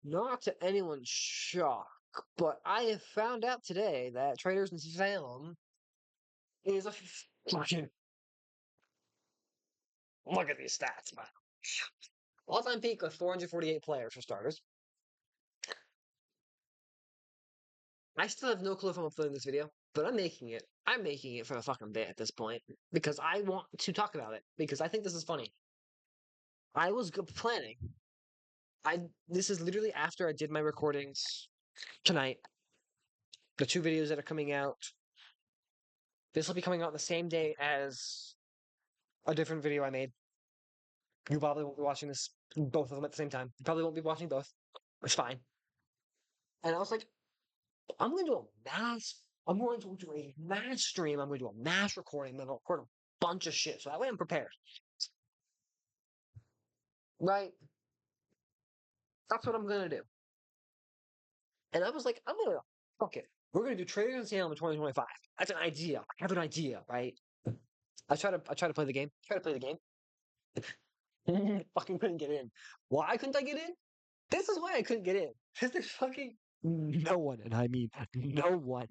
not to anyone's shock, but I have found out today that Traitors in Salem is a fucking. Look at these stats, man. All-time peak of 448 players for starters. I still have no clue if I'm uploading this video, but I'm making it. I'm making it for a fucking bit at this point because I want to talk about it because I think this is funny. I was planning. This is literally after I did my recordings tonight. The 2 videos that are coming out. This will be coming out the same day as a different video I made. You probably won't be watching both of them at the same time. You probably won't be watching both. It's fine. And I was like, I'm going to do a mass. I'm going to do a mass stream. I'm going to do a mass recording. I'm going to record a bunch of shit. So that way I'm prepared. Right? That's what I'm going to do. And I was like, I'm going to, fuck it. We're going to do Traitors in Salem in 2025. That's an idea. I have an idea, right? I try to play the game. Fucking couldn't get in. Why couldn't I get in? This is why I couldn't get in. Because there's fucking no one, and I mean no one,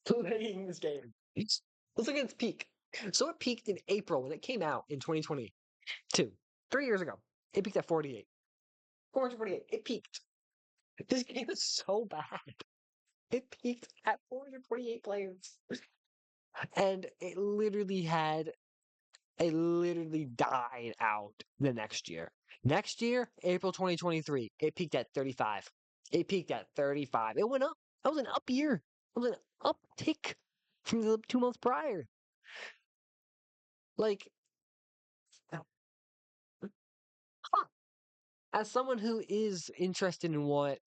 playing this game. Let's look at its peak. So it peaked in April when it came out in 2022. 3 years ago. It peaked at 48. 448. It peaked. This game is so bad. It peaked at 448 players. And it literally died out the next year. Next year, April 2023, it peaked at 35. It peaked at 35. It went up. That was an up year. It was an uptick from the 2 months prior. Like, huh. As someone who is interested in what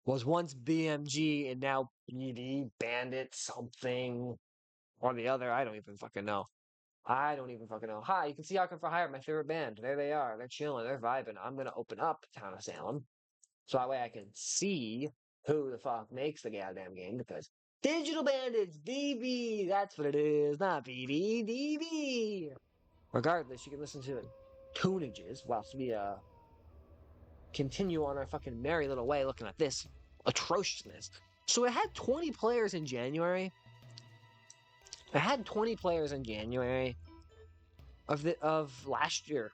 was once BMG and now BD, Bandit, something or the other, I don't even fucking know. Hi, you can see How Come For Hire, my favorite band. There they are. They're chilling. They're vibing. I'm going to open up Town of Salem so that way I can see who the fuck makes the goddamn game because Digital Bandits, DB, that's what it is. Not BB, DB. Regardless, you can listen to tunages whilst we continue on our fucking merry little way looking at this atrociousness. So it had 20 players in January. Of last year.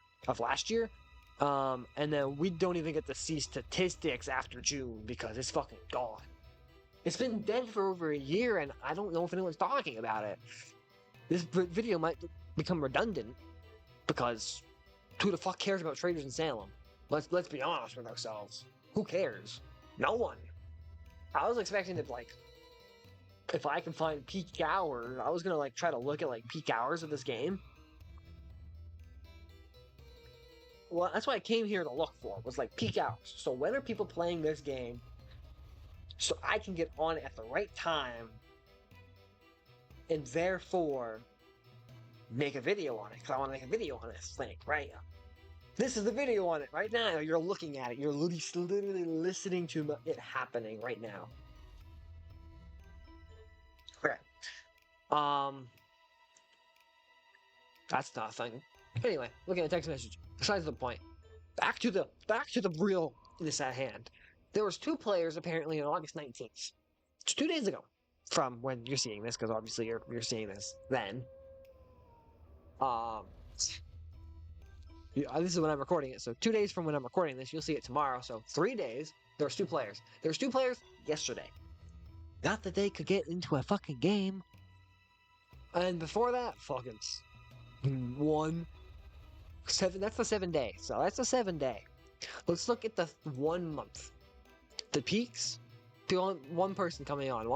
And then we don't even get to see statistics after June because it's fucking gone. It's been dead for over a year, and I don't know if anyone's talking about it. This video might become redundant because who the fuck cares about Traitors in Salem? Let's be honest with ourselves. Who cares? No one. I was expecting to if I can find peak hours, I was gonna try to look at peak hours of this game. Well, that's what I came here to look for, was peak hours. So when are people playing this game so I can get on it at the right time and therefore make a video on it, because I want to make a video on this thing, right? This is the video on it right now. You're looking at it. You're literally listening to it happening right now. Okay. That's not a thing. Anyway, looking at the text message. Besides the point. Back to the realness at hand. There was 2 players apparently on August 19th. It's 2 days ago from when you're seeing this, because obviously you're seeing this then. This is when I'm recording it, so 2 days from when I'm recording this, you'll see it tomorrow. So 3 days. There was 2 players. There was 2 players yesterday. Not that they could get into a fucking game. And before that, fucking 1 7. That's the 7 day. So that's the 7 day. Let's look at the 1 month. The peaks. One person coming on.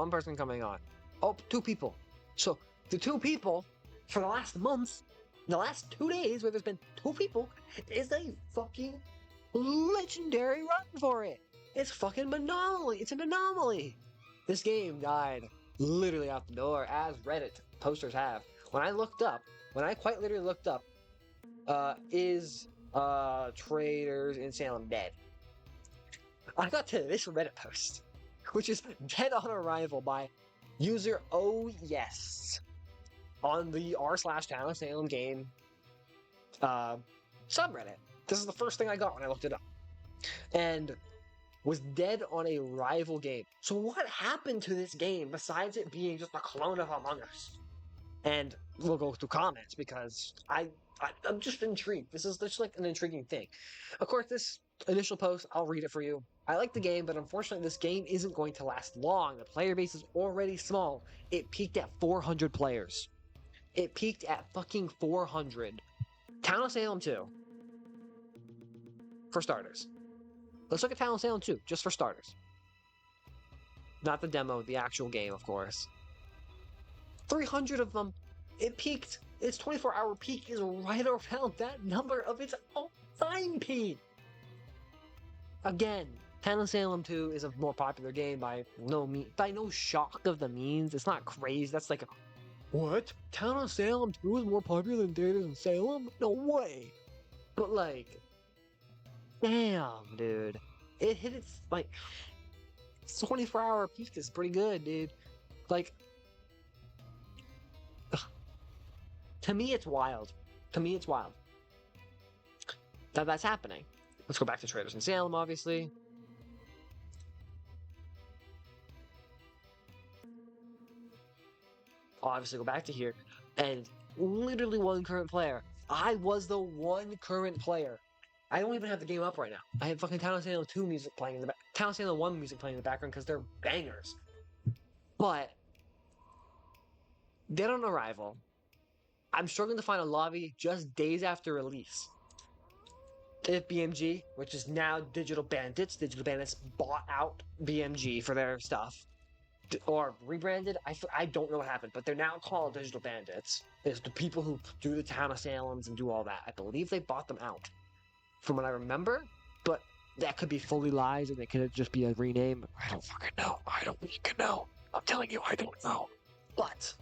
Oh, 2 people. So the 2 people for the last month, the last 2 days where there's been 2 people, is a fucking legendary run for it. It's fucking anomaly. It's an anomaly. This game died literally out the door, as Reddit posters have. When I quite literally looked up, is Traitors in Salem dead? I got to this Reddit post, which is dead on arrival by user Oh Yes on the r/Town of Salem game subreddit. This is the first thing I got when I looked it up. And was dead on a rival game. So what happened to this game besides it being just a clone of Among Us? And we'll go through comments because I'm just intrigued. This is just like an intriguing thing. Of course, this initial post, I'll read it for you. I like the game, but unfortunately, this game isn't going to last long. The player base is already small. It peaked at 400 players. It peaked at fucking 400. Town of Salem 2. For starters. Let's look at Town of Salem 2, just for starters. Not the demo, the actual game, of course. 300 of them. It peaked. Its 24-hour peak is right around that number of its all-time peak. Again, Town of Salem 2 is a more popular game by no shock of the means. It's not crazy. That's like, what? Town of Salem 2 is more popular than Traitors in Salem? No way. But like, damn, dude. It hit its, like, 24-hour peak is pretty good, dude. Like, to me, it's wild. To me, it's wild that that's happening. Let's go back to Traitors in Salem, obviously. I'll obviously go back to here. And literally one current player. I was the one current player. I don't even have the game up right now. I have fucking Town of Salem 2 music playing in the back. Town of Salem 1 music playing in the background because they're bangers. But Dead on Arrival. I'm struggling to find a lobby just days after release. If BMG, which is now Digital Bandits bought out BMG for their stuff. Or rebranded, I don't know what happened, but they're now called Digital Bandits. It's the people who do the Town of Salems and do all that. I believe they bought them out, from what I remember, but that could be fully lies and it could just be a rename. I don't fucking know. I don't fucking know. I'm telling you, I don't know. But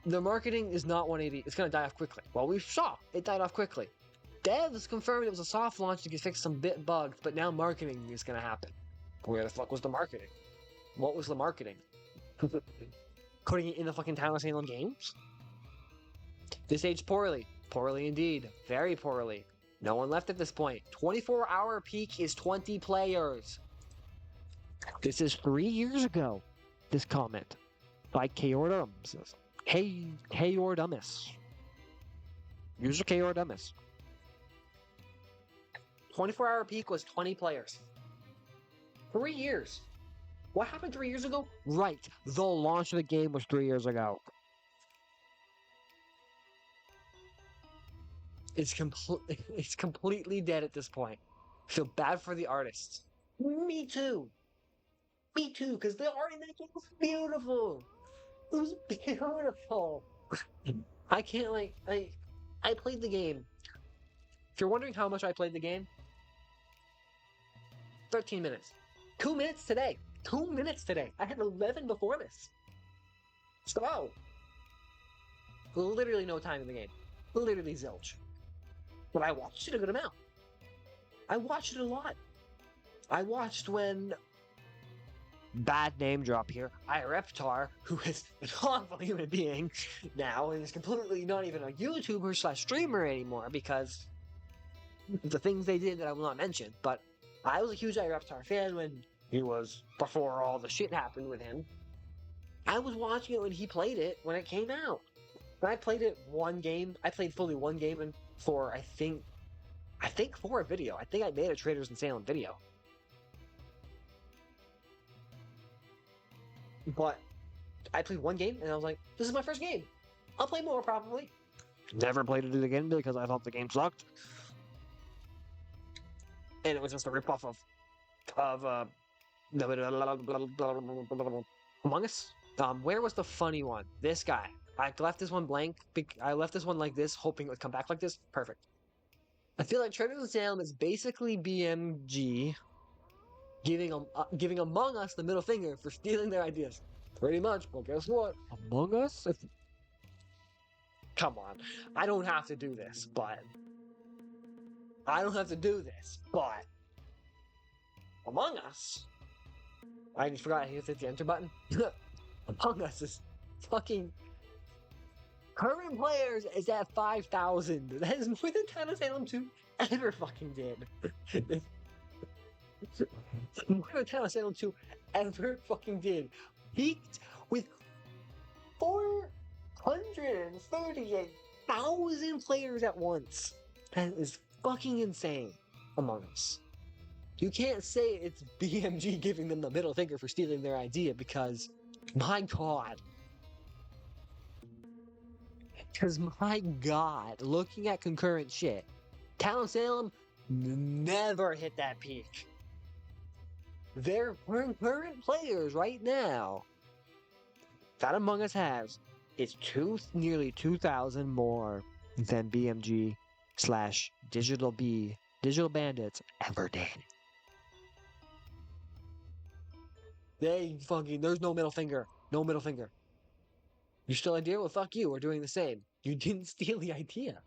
the marketing is not 180. It's going to die off quickly. Well, we saw it died off quickly. Devs confirmed it was a soft launch to fix some bit bugs, but now marketing is going to happen. Where the fuck was the marketing? What was the marketing? Putting it in the fucking Town of Salem games? This aged poorly. Poorly indeed. Very poorly. No one left at this point. 24-hour peak is 20 players. This is 3 years ago. This comment by Kaordums. Hey, Kaordumus. User Kaordumus. 24-hour peak was 20 players. 3 years. What happened 3 years ago? Right. The launch of the game was 3 years ago. It's completely dead at this point. I feel bad for the artists. Me too. Me too, because the art in that game was beautiful. It was beautiful. I can't, like, I played the game. If you're wondering how much I played the game, 13 minutes. 2 minutes today. 2 minutes today. I had 11 before this. So, literally no time in the game. Literally zilch. But I watched it a good amount. I watched it a lot. I watched when... Bad name drop here. Ireptar, who is an awful human being now, and is completely not even a YouTuber / streamer anymore because the things they did that I will not mention. But I was a huge Ireptar fan when he was, before all the shit happened with him. I was watching it when he played it when it came out. When I played it one game, I played fully one game and for I think for a video. I think I made a Traitors in Salem video. But I played one game and I was like, this is my first game. I'll play more probably. Never played it again because I thought the game sucked. And it was just a ripoff of Among Us. Where was the funny one? This guy. I left this one blank. I left this one like this, hoping it would come back like this. Perfect. I feel like Traitors in Salem is basically BMG giving Among Us the middle finger for stealing their ideas. Pretty much. Well, guess what? Among Us? Come on. I don't have to do this, but... Among Us? I just forgot I hit the enter button. Among Us is fucking... Current players is at 5,000. That is more than Town of Salem 2 ever fucking did. More than Town of Salem 2 ever fucking did. Peaked with 438,000 players at once. That is fucking insane among us. You can't say it's BMG giving them the middle finger for stealing their idea because, my god. Because, my god, looking at concurrent shit, Town of Salem never hit that peak. Their current players right now, that Among Us has, is nearly 2,000 more than BMG / Digital Bandits ever did. There's no middle finger. No middle finger. You stole the idea? Well, fuck you. We're doing the same. You didn't steal the idea.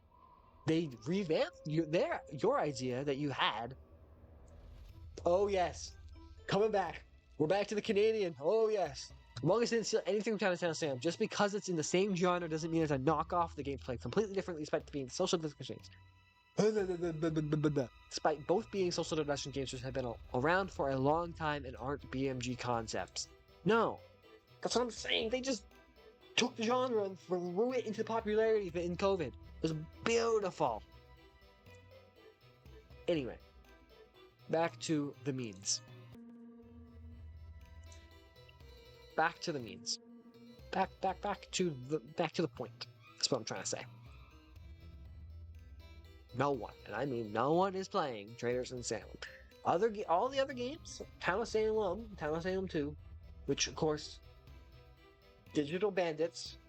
They revamped your idea that you had. Oh, yes. Coming back. We're back to the Canadian. Oh, yes. Among Us didn't steal anything from Town of Salem. Just because it's in the same genre doesn't mean it's a knockoff. The game's played completely differently despite being social distancing games. Despite both being social deduction games which have been around for a long time and aren't BMG concepts. No. That's what I'm saying. They just took the genre and threw it into popularity in COVID. It was beautiful. Anyway, back to the means. Back to the means. Back to the point. That's what I'm trying to say. No one, and I mean no one, is playing Traitors in Salem. All the other games, Town of Salem 2, which of course, Digital Bandits,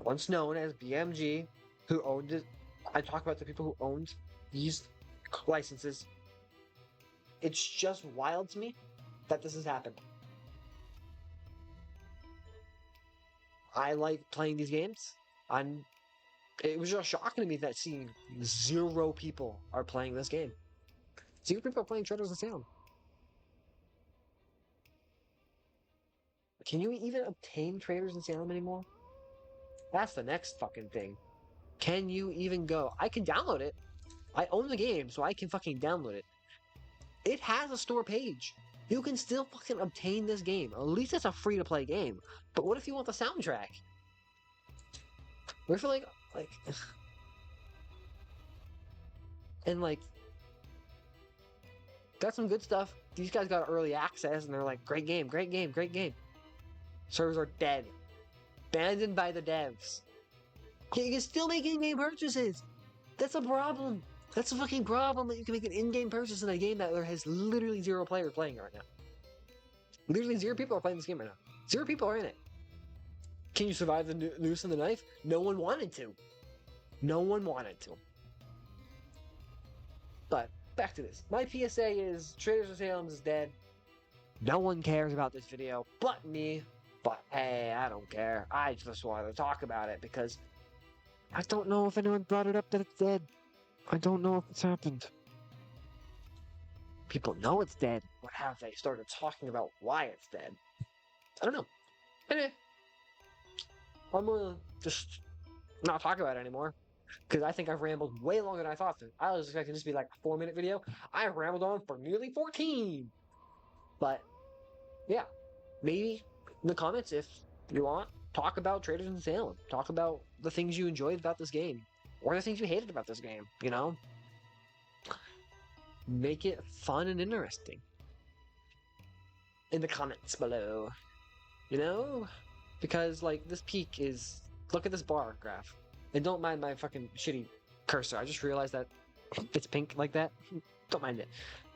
once known as BMG, who owned it. I talk about the people who owned these licenses. It's just wild to me that this has happened. I like playing these games. It was just shocking to me that seeing 0 people are playing this game. 0 people are playing Traitors in Salem. Can you even obtain Traitors in Salem anymore? That's the next fucking thing. Can you even go? I can download it. I own the game, so I can fucking download it. It has a store page. You can still fucking obtain this game. At least it's a free-to-play game. But what if you want the soundtrack? What if like... And like... Got some good stuff. These guys got early access, and they're like, great game, great game, great game. Servers are dead. Abandoned by the devs. You can still make in-game purchases. That's a problem. That's a fucking problem that you can make an in-game purchase in a game that there has literally 0 players playing it right now. Literally 0 people are playing this game right now. 0 people are in it. Can you survive the noose and the knife? No one wanted to. No one wanted to. But, back to this. My PSA is, Traitors of Salem is dead. No one cares about this video but me. But hey, I don't care. I just wanted to talk about it because I don't know if anyone brought it up that it's dead. I don't know if it's happened. People know it's dead, but have they started talking about why it's dead? I don't know. Anyway, I'm gonna just not talk about it anymore because I think I've rambled way longer than I thought. I was expecting this to be like a 4-minute video. I rambled on for nearly 14. But yeah, maybe in the comments if you want, talk about Traitors in Salem. Talk about the things you enjoyed about this game. Or the things you hated about this game, you know? Make it fun and interesting. In the comments below. You know? Because, like, this peak is... Look at this bar graph. And don't mind my fucking shitty cursor. I just realized that it's pink like that. Don't mind it.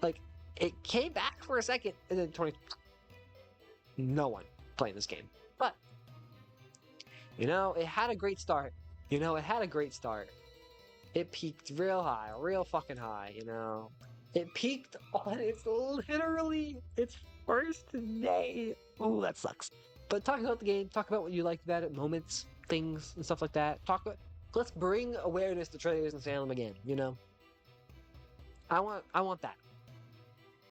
Like, it came back for a second, and then 20... No one playing this game. But, you know, it had a great start. You know, it had a great start. It peaked real high, real fucking high, you know. It peaked on its first day. Oh, that sucks. But talk about the game, talk about what you liked about it, moments, things, and stuff like that. Let's bring awareness to Traitors in Salem again, you know. I want that.